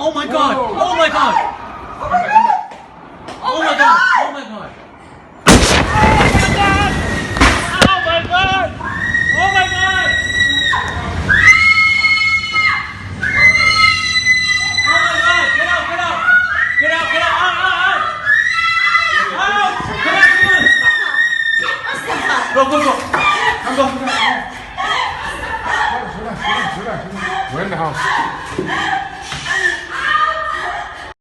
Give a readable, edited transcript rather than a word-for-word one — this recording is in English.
Oh my god! Oh my god! Oh my god! Oh my god! Oh my god! Oh my god! Oh my god! Get out! Get out! Get out! Get out! Out! Out! Out! Come on! Come on! Go! Go! Go! Come go! We're in the house.